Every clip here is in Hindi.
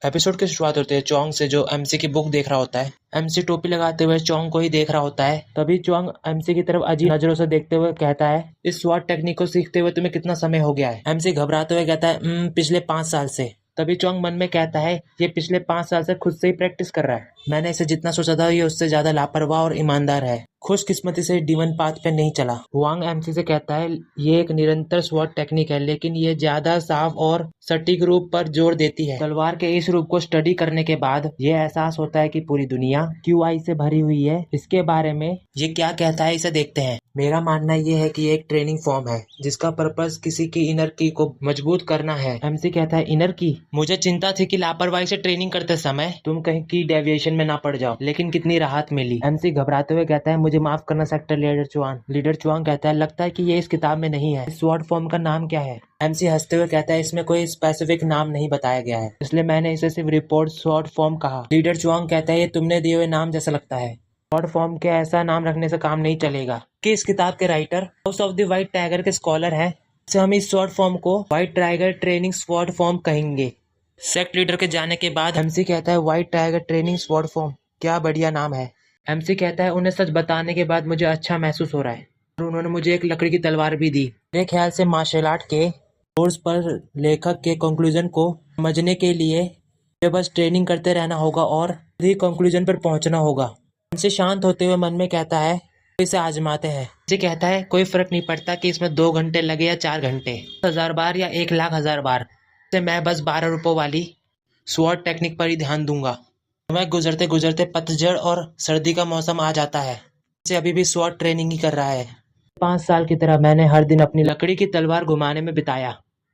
एपिसोड की शुरुआत होती है चोंग से, जो एमसी की बुक देख रहा होता है। एमसी टोपी लगाते हुए चोंग को ही देख रहा होता है। तभी चोंग एमसी की तरफ अजीब नजरों से देखते हुए कहता है, इस स्वॉट टेक्निक को सीखते हुए तुम्हें कितना समय हो गया है? एमसी घबराते हुए कहता है, पिछले 5 साल से। तभी चोंग मन में कहता है, ये पिछले 5 साल से खुद से ही प्रैक्टिस कर रहा है। मैंने इसे जितना सोचा था ये उससे ज्यादा लापरवाह और ईमानदार है। खुशकिस्मती से डिवन पाथ पे नहीं चला। हुआंग एमसी से कहता है, ये एक निरंतर स्वॉट टेक्निक है, लेकिन ये ज्यादा साफ और सटीक रूप पर जोर देती है। तलवार के इस रूप को स्टडी करने के बाद ये एहसास होता है कि पूरी दुनिया क्यूआई से भरी हुई है। इसके बारे में ये क्या कहता है, इसे देखते हैं। मेरा मानना ये है कि ये एक ट्रेनिंग फॉर्म है जिसका पर्पस किसी की इनर की को मजबूत करना है। एमसी कहता है, इनर की? मुझे चिंता थी कि लापरवाही से ट्रेनिंग करते समय तुम कहीं की डेविएशन में ना पड़ जाओ, लेकिन कितनी राहत मिली। एमसी घबराते हुए कहता है, मुझे माफ करना सेक्टर लीडर चुआन। लीडर चुआन कहता है, लगता है कि ये इस किताब में नहीं है। स्वॉर्ड फॉर्म का नाम क्या है? एमसी हंसते हुए कहता है, इसमें कोई स्पेसिफिक नाम नहीं बताया गया है, इसलिए मैंने इसे सिर्फ रिपोर्ट स्वॉर्ड फॉर्म कहा। लीडर चुआंग कहता है, ये तुमने दिए हुए नाम जैसा लगता है। शॉर्ट फॉर्म के ऐसा नाम रखने से काम नहीं चलेगा। कि इस किताब के writer house of the white tiger के स्कॉलर हैं, इससे हम इस शॉर्ट फॉर्म को white tiger training sword form कहेंगे। सेक्ट लीडर के जाने के बाद एमसी कहता है, white tiger training sword form, क्या बढ़िया नाम है। एमसी कहता है, उन्हें सच बताने के बाद मुझे अच्छा महसूस हो रहा है और उन्होंने मुझे एक लकड़ी की तलवार भी दी। मेरे ख्याल से मार्शल आर्ट के कोर्स पर लेखक के कंक्लूजन को समझने के लिए मुझे बस ट्रेनिंग करते रहना होगा और खुद कंक्लूजन पर पहुंचना होगा। एमसी शांत होते हुए मन में कहता है, इसे आजमाते हैं। एमसी कहता है, कोई फर्क नहीं पड़ता कि इसमें 2 घंटे लगे या 4 घंटे, 1000 बार या 1,00,000 बार, से मैं बस 12 रुपयों वाली स्वॉर्ड टेक्निक पर ही ध्यान दूंगा। समय गुजरते गुजरते पतझड़ और सर्दी का मौसम आ जाता है। इसे अभी भी स्वॉर्ड ट्रेनिंग ही कर रहा है। 5 साल की तरह मैंने हर दिन अपनी लकड़ी की तलवार घुमाने में बिताया।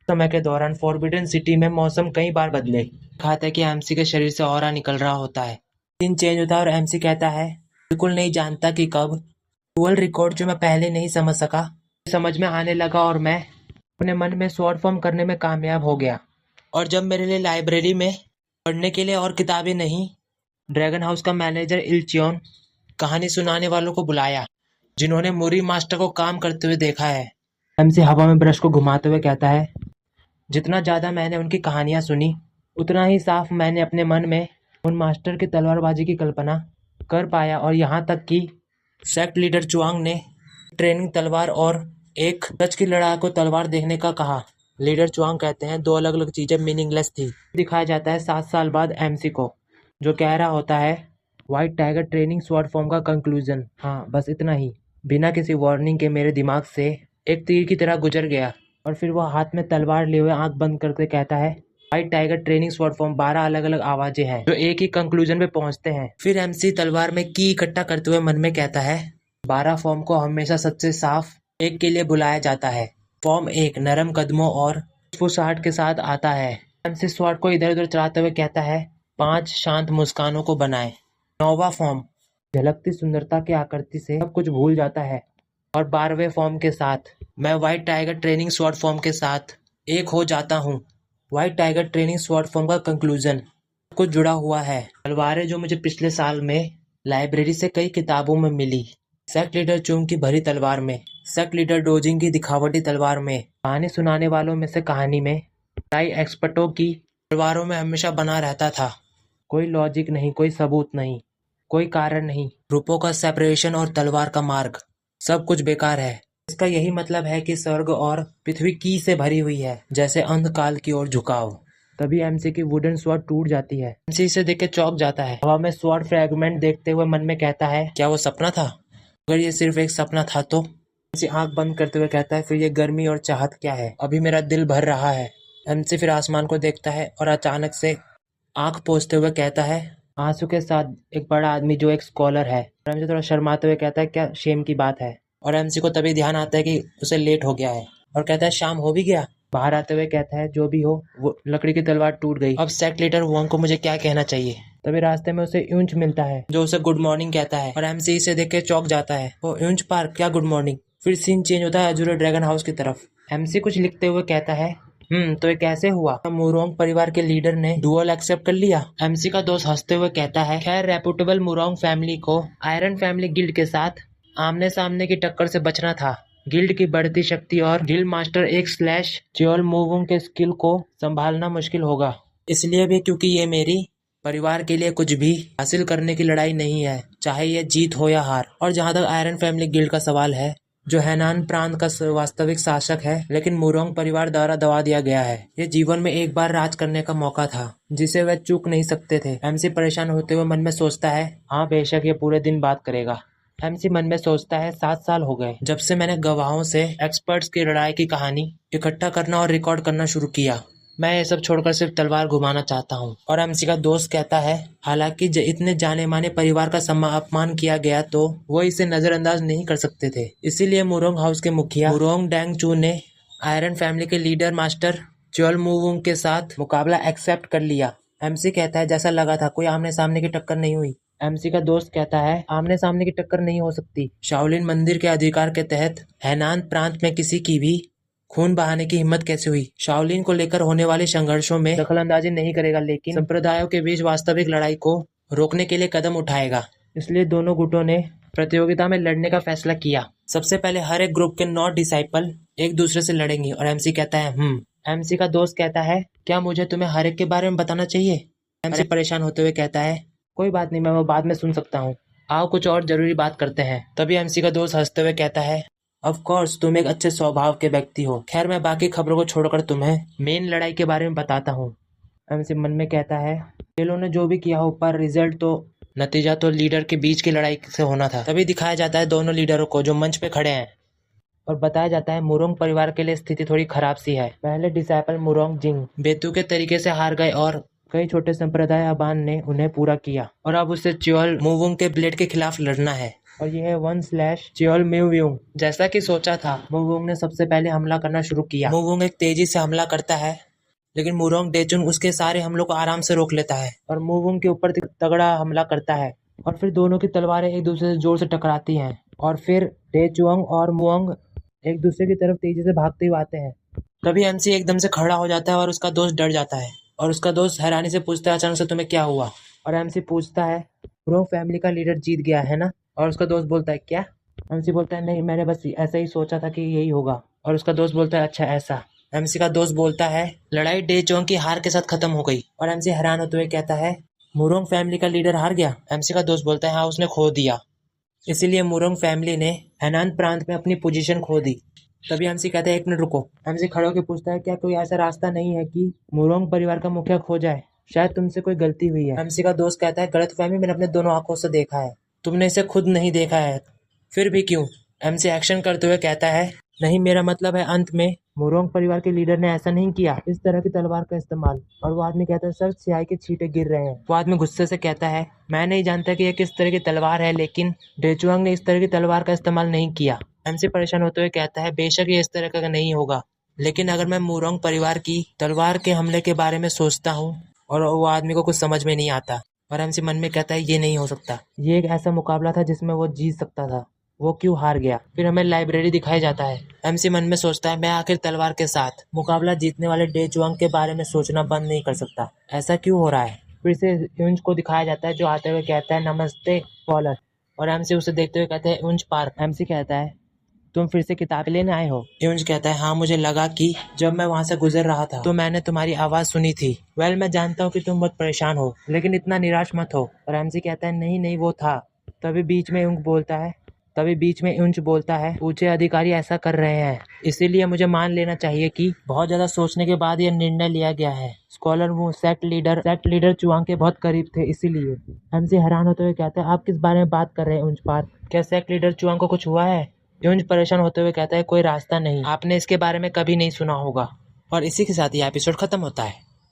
समय के दौरान फॉरबिडन सिटी में मौसम कई बार बदले। खाता है कि एमसी के शरीर से ऑरा निकल रहा होता है, दिन चेंज होता है और एमसी कहता है, बिल्कुल नहीं जानता कि कब डुअल रिकॉर्ड जो मैं पहले नहीं समझ सका समझ में आने लगा और मैं अपने मन में शॉर्ट फॉर्म करने में कामयाब हो गया। और जब मेरे लिए लाइब्रेरी में पढ़ने के लिए और किताबें नहीं, ड्रैगन हाउस का मैनेजर इल्चियोन कहानी सुनाने वालों को बुलाया जिन्होंने मुरी मास्टर को काम करते हुए देखा है। एमसी हवा में ब्रश को घुमाते हुए कहता है, जितना ज़्यादा मैंने उनकी कहानियाँ सुनी उतना ही साफ मैंने अपने मन में उन मास्टर की तलवारबाजी की कल्पना कर पाया। और यहाँ तक कि सेक्ट लीडर चुआंग ने ट्रेनिंग तलवार और एक सच की लड़ाई को तलवार देखने का कहा। लीडर चुआंग कहते हैं, 2 अलग अलग चीज़ें मीनिंगलेस थी। दिखाया जाता है 7 साल बाद एमसी को, जो कह रहा होता है, white tiger training sword form का कंक्लूजन। हाँ, बस इतना ही। बिना किसी वार्निंग के मेरे दिमाग से एक तीर की तरह गुजर गया। और फिर वह हाथ में तलवार लिए हुए आंख बंद करके कहता है, white tiger training sword form 12 अलग अलग आवाजें हैं जो एक ही कंक्लूजन पे पहुंचते हैं। फिर एमसी तलवार में की इकट्ठा करते हुए मन में कहता है, 12 फॉर्म को हमेशा सबसे साफ एक के लिए बुलाया जाता है। फॉर्म 1 नरम कदमों और फुसफुसाहट के साथ आता है। एमसी स्वॉर्ड को इधर उधर चलाते हुए कहता है, 5 शांत मुस्कानों को बनाए। 9वां फॉर्म झलकती सुंदरता की आकृति से सब कुछ भूल जाता है। और 12वें फॉर्म के साथ मैं white tiger training sword form के साथ एक हो जाता हूँ। White tiger training sword form का कंक्लूजन कुछ जुड़ा हुआ है। तलवारें जो मुझे पिछले साल में लाइब्रेरी से कई किताबों में मिली, सेक्ट लीडर चुंग की भरी तलवार में, सेक्ट लीडर डोजिंग की दिखावटी तलवार में, कहानी सुनाने वालों में से कहानी में, टाई एक्सपर्टों की तलवारों में हमेशा बना रहता था। कोई लॉजिक नहीं, कोई सबूत नहीं, कोई कारण नहीं। रूपों का सेपरेशन और तलवार का मार्ग, सब कुछ बेकार है। इसका यही मतलब है कि स्वर्ग और पृथ्वी की से भरी हुई है, जैसे अंधकाल की ओर झुकाव। तभी एमसी की वुडन स्वॉर्ड टूट जाती है। एमसी इसे देख के चौंक जाता है। हवा में स्वॉर्ड फ्रैगमेंट देखते हुए मन में कहता है, क्या वो सपना था? अगर ये सिर्फ एक सपना था तो? एमसी आंख बंद करते हुए कहता है, फिर ये गर्मी और चाहत क्या है? अभी मेरा दिल भर रहा है। एमसी फिर आसमान को देखता है और अचानक से आंख पोंछते हुए कहता है, आंसू के साथ एक बड़ा आदमी जो एक स्कॉलर है। एमसी थोड़ा शर्माते हुए कहता है, क्या शेम की बात है? और एमसी को तभी ध्यान आता है कि उसे लेट हो गया है और कहता है, शाम हो भी गया? बाहर आते हुए कहता है, जो भी हो, वो लकड़ी की तलवार टूट गई। अब सेक्ट लीडर हुआंग को मुझे क्या कहना चाहिए? तभी रास्ते में उसे यूंच मिलता है जो उसे गुड मॉर्निंग कहता है और एमसी इसे देख के चौंक जाता है। वो यूंच पार्क, क्या गुड मॉर्निंग? फिर सीन चेंज होता है अजूरे ड्रैगन हाउस की तरफ। एमसी कुछ लिखते हुए कहता है, तो ये कैसे हुआ? मुरोंग परिवार के लीडर ने डुअल एक्सेप्ट कर लिया। एमसी का दोस्त हंसते हुए कहता है, खैर रेपुटेबल मुरोंग फैमिली को आयरन फैमिली गिल्ड के साथ आमने सामने की टक्कर से बचना था। गिल्ड की बढ़ती शक्ति और गिल्ड मास्टर एक स्लैश च्योल मूवों के स्किल को संभालना मुश्किल होगा। इसलिए भी क्योंकि ये मेरी परिवार के लिए कुछ भी हासिल करने की लड़ाई नहीं है, चाहे ये जीत हो या हार। और जहाँ तक आयरन फैमिली गिल्ड का सवाल है, जो हैनान प्रांत का वास्तविक शासक है लेकिन मुरोंग परिवार द्वारा दबा दिया गया है। ये जीवन में एक बार राज करने का मौका था जिसे वह चूक नहीं सकते थे। एमसी परेशान होते हुए मन में सोचता है, हाँ बेशक ये पूरे दिन बात करेगा। एमसी मन में सोचता है, 7 साल हो गए जब से मैंने गवाहों से एक्सपर्ट्स की लड़ाई की कहानी इकट्ठा करना और रिकॉर्ड करना शुरू किया। मैं ये सब छोड़कर सिर्फ तलवार घुमाना चाहता हूँ। और एमसी का दोस्त कहता है, हालांकि इतने जाने माने परिवार का अपमान किया गया तो वो इसे नजरअंदाज नहीं कर सकते थे। इसीलिए मुरोंग हाउस के मुखिया मुरोंग डैंगचू ने आयरन फैमिली के लीडर मास्टर च्योल मूवुंग के साथ मुकाबला एक्सेप्ट कर लिया। एमसी कहता है, जैसा लगा था कोई आमने सामने की टक्कर नहीं हुई। एमसी का दोस्त कहता है, आमने सामने की टक्कर नहीं हो सकती। शाओलिन मंदिर के अधिकार के तहत हैनान प्रांत में किसी की भी खून बहाने की हिम्मत कैसे हुई? शाओलिन को लेकर होने वाले संघर्षों में दखलंदाजी नहीं करेगा, लेकिन संप्रदायों के बीच वास्तविक लड़ाई को रोकने के लिए कदम उठाएगा। इसलिए दोनों गुटों ने प्रतियोगिता में लड़ने का फैसला किया। सबसे पहले हर एक ग्रुप के 9 डिसाइपल एक दूसरे से लड़ेंगे। और एमसी कहता है, एमसी का दोस्त कहता है, क्या मुझे तुम्हें हर एक के बारे में बताना चाहिए? एमसी परेशान होते हुए कहता है, कोई बात नहीं, मैं वो बाद में सुन सकता हूँ। आओ कुछ और जरूरी बात करते हैं। तभी एमसी का दोस्त हंसते हुए कहता है, ऑफ कोर्स तुम एक अच्छे स्वभाव के व्यक्ति हो। खैर मैं बाकी खबरों को छोड़कर तुम्हें मेन लड़ाई के बारे में बताता हूँ। एमसी मन में कहता है, खेलों ने जो भी किया हो पर रिजल्ट तो नतीजा तो लीडर के बीच की लड़ाई से होना था। तभी दिखाया जाता है दोनों लीडरों को जो मंच पे खड़े हैं और बताया जाता है मुरोंग परिवार के लिए स्थिति थोड़ी खराब सी है। पहले डिसाइपल मुरोंग जिंग बेतुके तरीके से हार गए और कई छोटे संप्रदाय अबान ने उन्हें पूरा किया और अब उसे च्योल मूवुंग के ब्लेड के खिलाफ लड़ना है। और यह है 1/ च्योल म्यूव्यूंग। जैसा कि सोचा था, मूवुंग ने सबसे पहले हमला करना शुरू किया। मूवुंग एक तेजी से हमला करता है लेकिन मुरोंग डेचुंग उसके सारे हमलों को आराम से रोक लेता है और मूवुंग के ऊपर तगड़ा हमला करता है। और फिर दोनों की तलवारें एक दूसरे से जोर से टकराती हैं और फिर डेचुंग और मुओंग एक दूसरे की तरफ तेजी से भागते हुए आते हैं। तभी एमसी एकदम से खड़ा हो जाता है और उसका दोस्त डर जाता है और उसका दोस्त हैरानी से पूछता है, अचानक से तुम्हें क्या हुआ? और एमसी पूछता है, मुरोंग फैमिली का लीडर जीत गया है ना? और उसका दोस्त बोलता है, क्या? एमसी बोलता है, नहीं, मैंने बस ऐसा ही सोचा था कि यही होगा। और उसका दोस्त बोलता है, अच्छा ऐसा? एमसी का दोस्त बोलता है, लड़ाई डेचोंग की हार के साथ खत्म हो गई। और एमसी हैरान होते हुए कहता है, मुरोंग फैमिली का लीडर हार गया? एमसी का दोस्त बोलता है, हाँ, उसने खो दिया। इसीलिए मुरोंग फैमिली ने हैनान प्रांत में अपनी पोजीशन खो दी। तभी एमसी कहता है, 1 मिनट रुको। एमसी खड़े होकर पूछता है, क्या कोई ऐसा रास्ता नहीं है कि मुरोंग परिवार का मुखिया खो जाए? शायद तुमसे कोई गलती हुई है। एमसी का दोस्त कहता है, गलतफहमी मैंने अपने दोनों आंखों से देखा है, तुमने इसे खुद नहीं देखा है, फिर भी क्यों? एमसी एक्शन करते हुए कहता है, नहीं, मेरा मतलब है अंत में मुरोंग परिवार के लीडर ने ऐसा नहीं किया, इस तरह की तलवार का इस्तेमाल। और वो आदमी कहता है, सर स्याही के छींटे गिर रहे हैं। वो आदमी गुस्से से कहता है, मैं नहीं जानता कि यह किस तरह की तलवार है, लेकिन डेचुआंग ने इस तरह की तलवार का इस्तेमाल नहीं किया। एमसी परेशान होते हुए कहता है, बेशक ये इस तरह का नहीं होगा, लेकिन अगर मैं मुरोंग परिवार की तलवार के हमले के बारे में सोचता हूँ और वो आदमी को कुछ समझ में नहीं आता। और एमसी मन में कहता है, ये नहीं हो सकता, ये एक ऐसा मुकाबला था जिसमें वो जीत सकता था, वो क्यों हार गया? फिर हमें लाइब्रेरी दिखाया जाता है। एमसी मन में सोचता है, मैं आखिर तलवार के साथ मुकाबला जीतने वाले डेचुआंग के बारे में सोचना बंद नहीं कर सकता, ऐसा क्यों हो रहा है? फिर से यूंज को दिखाया जाता है जो आते हुए कहता है, नमस्ते फॉलर। और एमसी उसे देखते हुए कहते हैं, यूंज पार्क। एमसी कहता है, तुम फिर से किताबें लेने आए हो? यूंज कहता है, हाँ, मुझे लगा कि जब मैं वहाँ से गुजर रहा था तो मैंने तुम्हारी आवाज़ सुनी थी। वेल, मैं जानता हूँ कि तुम बहुत परेशान हो, लेकिन इतना निराश मत हो। और एमसी कहता है, नहीं नहीं, वो था। तभी बीच में यूंज बोलता है, ऊंचे अधिकारी ऐसा कर रहे हैं, इसीलिए मुझे मान लेना चाहिए कि बहुत ज़्यादा सोचने के बाद यह निर्णय लिया गया है। स्कॉलर वो सेक्ट लीडर चुआंग के बहुत करीब थे, इसीलिए। एमसी हैरान होते हुए कहता है, आप किस बारे में बात कर रहे हैं यूंज पार्क? क्या सेक्ट लीडर चुआंग को कुछ हुआ है? यूंज परेशान होते हुए कहता है, कोई रास्ता नहीं, आपने इसके बारे में कभी नहीं सुना होगा। और इसी के साथ ये एपिसोड खत्म होता है।